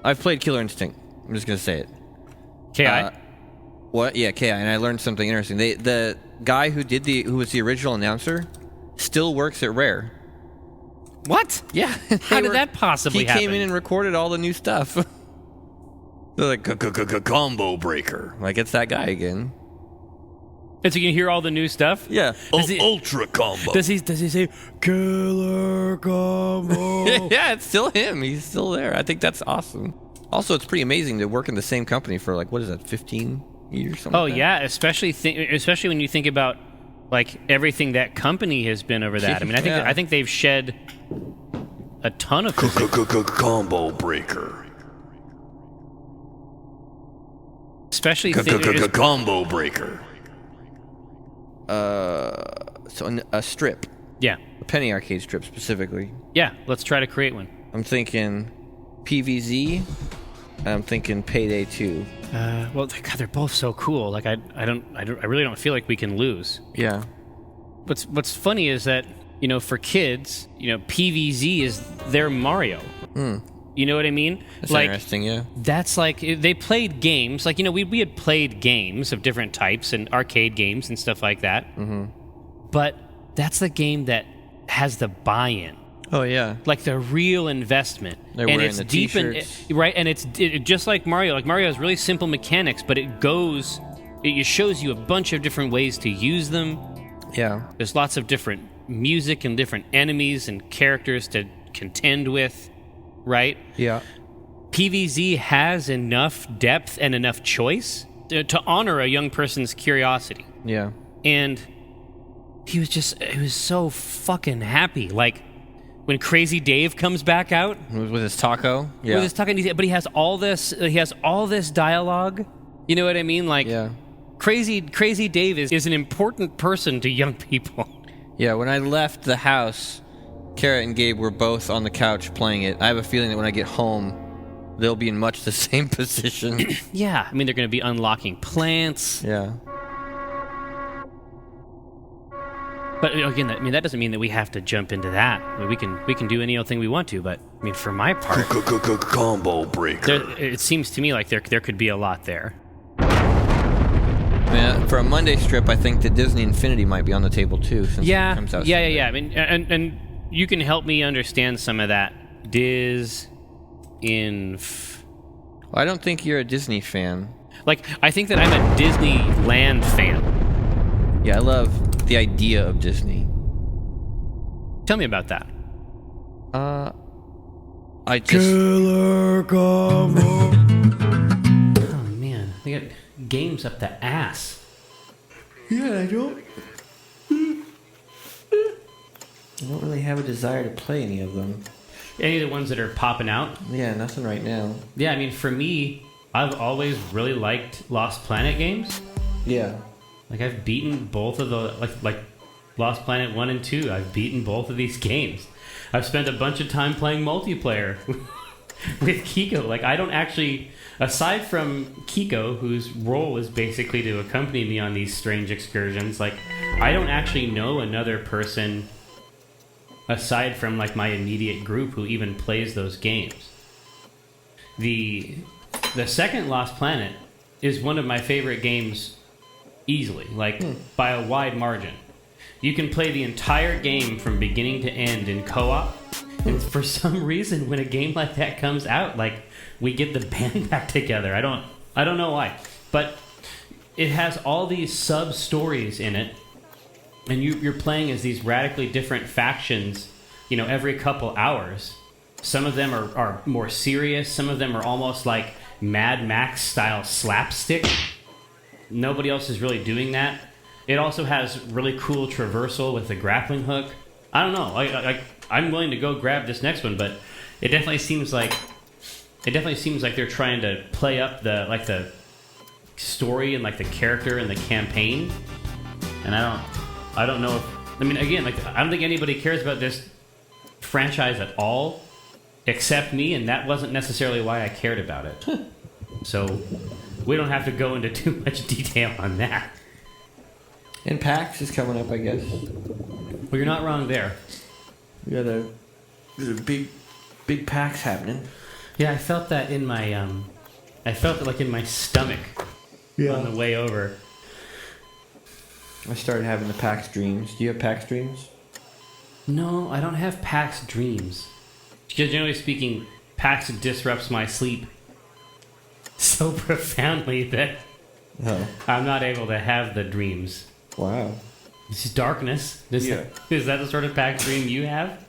I've played Killer Instinct. I'm just gonna say it. KI? What? Yeah, KI. And I learned something interesting. The guy who was the original announcer still works at Rare. What? Yeah. How did that possibly happen? He came in and recorded all the new stuff. They're like, combo breaker. Like, it's that guy again. And so you can hear all the new stuff? Yeah. Ultra combo. Does he say, killer combo? Yeah, it's still him. He's still there. I think that's awesome. Also, it's pretty amazing to work in the same company for, like, what is that, 15 years? Something Oh, like that? yeah, especially when you think about, like, everything that company has been over that. I mean, I think they've shed a ton of Combo breaker. especially Combo breaker. So a strip. Yeah. A penny arcade strip, specifically. Yeah, let's try to create one. I'm thinking PVZ, and I'm thinking Payday 2. Well, God, they're both so cool. Like, I really don't feel like we can lose. Yeah. What's funny is that, you know, for kids, you know, PVZ is their Mario. You know what I mean? That's like, interesting, yeah. That's like, they played games. Like, you know, we had played games of different types and arcade games and stuff like that. Mm-hmm. But that's the game that has the buy-in. Oh, yeah. Like the real investment. They're and wearing it's the deep t-shirts. right, and it's just like Mario. Like Mario has really simple mechanics, but it shows you a bunch of different ways to use them. Yeah. There's lots of different music and different enemies and characters to contend with, right? Yeah. PVZ has enough depth and enough choice to honor a young person's curiosity. Yeah. And he was so fucking happy. Like, when Crazy Dave comes back out With his taco? Yeah. with his talking, but he has all this dialogue. You know what I mean? Like, Yeah. Crazy Dave is an important person to young people. Yeah, when I left the house, Kara and Gabe were both on the couch playing it. I have a feeling that when I get home, they'll be in much the same position. Yeah, I mean, they're going to be unlocking plants. Yeah. But again, that doesn't mean that we have to jump into that. I mean, we can do any old thing we want to. But I mean, for my part, Combo breaker. it seems to me like there could be a lot there. Man, for a Monday strip, I think that Disney Infinity might be on the table too. Since it comes out Yeah. soon. I mean, and you can help me understand some of that. Well, I don't think you're a Disney fan. Like, I think that I'm a Disneyland fan. Yeah, I love the idea of Disney. Tell me about that. I just Killer combo. Oh man, they got games up the ass. yeah, I don't really have a desire to play any of them. Any of the ones that are popping out? Yeah, nothing right now. Yeah, I mean, for me, I've always really liked Lost Planet games. Yeah. Like, I've beaten both of the like Lost Planet 1 and 2. I've beaten both of these games. I've spent a bunch of time playing multiplayer with Kiko. Like, I don't actually, aside from Kiko, whose role is basically to accompany me on these strange excursions, like, I don't actually know another person aside from, like, my immediate group who even plays those games. The second Lost Planet is one of my favorite games easily, like, by a wide margin. You can play the entire game from beginning to end in co-op, and for some reason, when a game like that comes out, like, we get the band back together. I don't know why, but it has all these sub-stories in it, and you're playing as these radically different factions, you know, every couple hours. Some of them are more serious. Some of them are almost like Mad Max style slapstick. Nobody else is really doing that. It also has really cool traversal with the grappling hook. I don't know. I'm willing to go grab this next one, but it definitely seems like they're trying to play up the story and like the character and the campaign. And I don't know if, I mean, again, like, I don't think anybody cares about this franchise at all except me, and that wasn't necessarily why I cared about it. So we don't have to go into too much detail on that. And PAX is coming up, I guess. Well, you're not wrong there. There's a big PAX happening. Yeah, I felt that in my I felt it like in my stomach on the way over. I started having the PAX dreams. Do you have PAX dreams? No, I don't have PAX dreams. Because generally speaking, PAX disrupts my sleep so profoundly that Oh, I'm not able to have the dreams. wow. This is darkness. Is that the sort of PAX dream you have?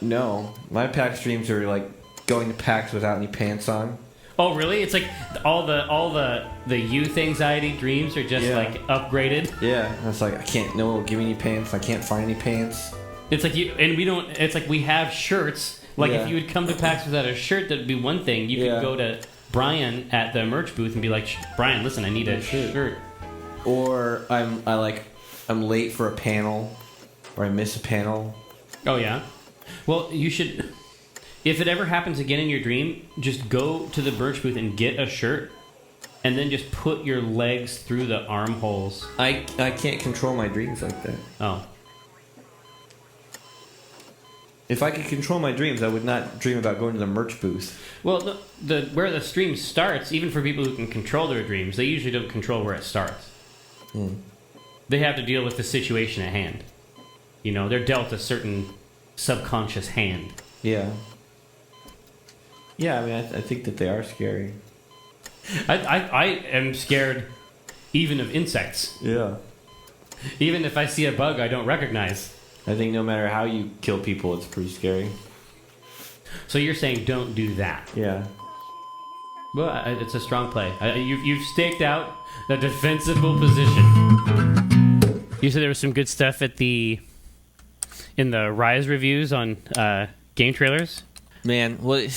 No. My PAX dreams are like going to PAX without any pants on. Oh, really? It's like all the youth anxiety dreams are just Yeah. like upgraded. Yeah. I was like, I can't, no one will give me any pants. I can't find any pants. It's like it's like we have shirts. Like Yeah. if you would come to PAX without a shirt, that'd be one thing. You Yeah. could go to Brian at the merch booth and be like, Brian, listen, I need a shirt. Or I'm late for a panel, or I miss a panel. Oh yeah. Well, you should. If it ever happens again in your dream, just go to the merch booth and get a shirt, and then just put your legs through the armholes. I can't control my dreams like that. Oh. If I could control my dreams, I would not dream about going to the merch booth. Well, the where the stream starts, even for people who can control their dreams, they usually don't control where it starts. They have to deal with the situation at hand. You know, they're dealt a certain subconscious hand. Yeah. Yeah, I mean, I think that they are scary. I am scared even of insects. Yeah. Even if I see a bug I don't recognize. I think no matter how you kill people, it's pretty scary. So you're saying don't do that. Yeah. Well, it's a strong play. You've staked out a defensible position. You said there was some good stuff in the Rise reviews on game trailers. Man, well, I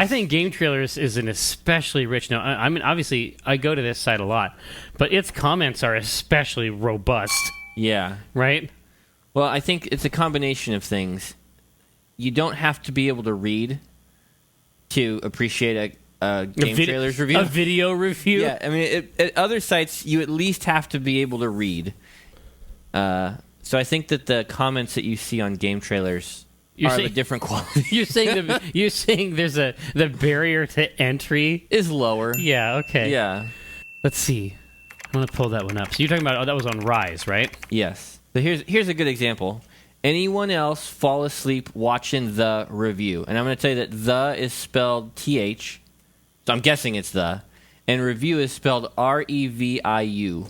think Game Trailers is an especially rich. Now, I mean, obviously, I go to this site a lot, but its comments are especially robust, yeah. right? Well, I think it's a combination of things. You don't have to be able to read to appreciate a game trailers review. A video review? Yeah, I mean, at other sites, you at least have to be able to read. So I think that the comments that you see on game trailers are of a different quality. You're saying there's the barrier to entry is lower. Yeah, okay. Yeah. Let's see. I'm going to pull that one up. So you're talking about, that was on Rise, right? Yes. So here's a good example. Anyone else fall asleep watching the review? And I'm going to tell you that the is spelled TH. So I'm guessing it's the. And review is spelled REVIU.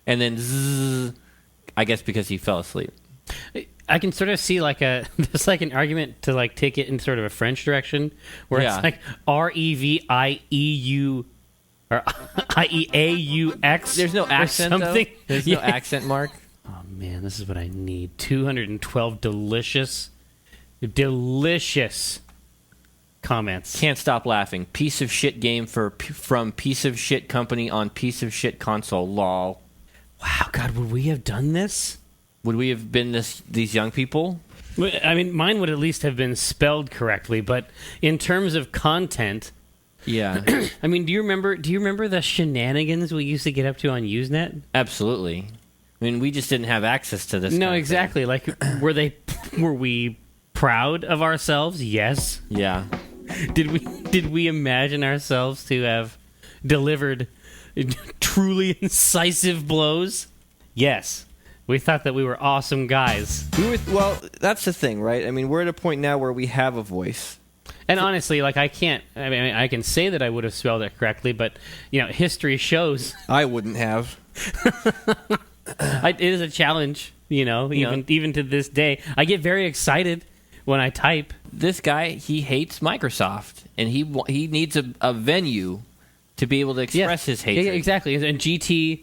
And then Z, I guess because he fell asleep. I can sort of see there's like an argument to like take it in sort of a French direction where Yeah. it's like REVIEU or IEAUX. There's no accent, or something. though. There's no accent mark. Oh man, this is what I need. 212 delicious comments. Can't stop laughing. Piece of shit game from piece of shit company on piece of shit console. Lol. Wow, God, would we have done this? Would we have been these young people? I mean, mine would at least have been spelled correctly, but in terms of content, Yeah. I mean, do you remember the shenanigans we used to get up to on Usenet? Absolutely. I mean, we just didn't have access to this. No, kind of exactly. Like, were we proud of ourselves? Yes. thing. Yeah. Did we imagine ourselves to have delivered truly incisive blows? Yes. We thought that we were awesome guys. Well, that's the thing, right? I mean, we're at a point now where we have a voice. And honestly, like I can say that I would have spelled it correctly, but history shows I wouldn't have. it is a challenge. Even to this day, I get very excited when I type. This guy, he hates Microsoft, and he needs a venue to be able to express his hatred. Yeah, exactly. And GT,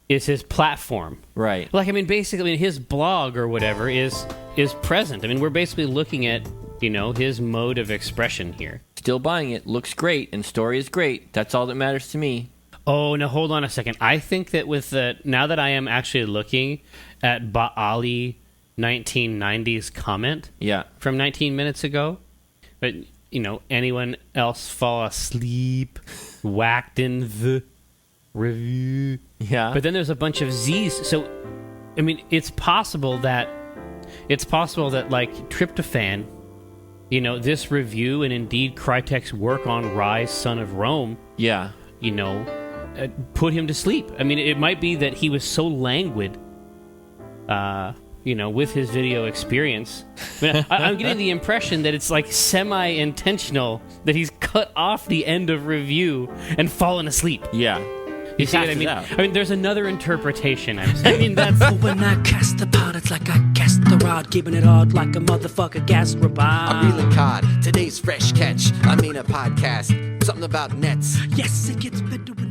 is his platform. Right. Like, I mean, basically, his blog or whatever is present. I mean, we're basically looking at, his mode of expression here. Still buying it. Looks great, and story is great. That's all that matters to me. Oh, now hold on a second. I think that now that I am actually looking at Baali 1990's comment from 19 minutes ago, but, anyone else fall asleep, whacked in the review. Yeah. But then there's a bunch of Z's. So, I mean, it's possible that like Tryptophan this review and indeed Crytek's work on Rise, Son of Rome, Yeah. put him to sleep. I mean, it might be that he was so languid, with his video experience. I mean, I'm getting the impression that it's like semi-intentional that he's cut off the end of review and fallen asleep. Yeah. You see what I passes mean? out. I mean, there's another interpretation. I'm saying. That's But when I cast the pot, it's like I cast the rod, keeping it hard like a motherfucker gas robot. I'm reeling cod, today's fresh catch. I mean a podcast, something about nets. Yes, it gets better when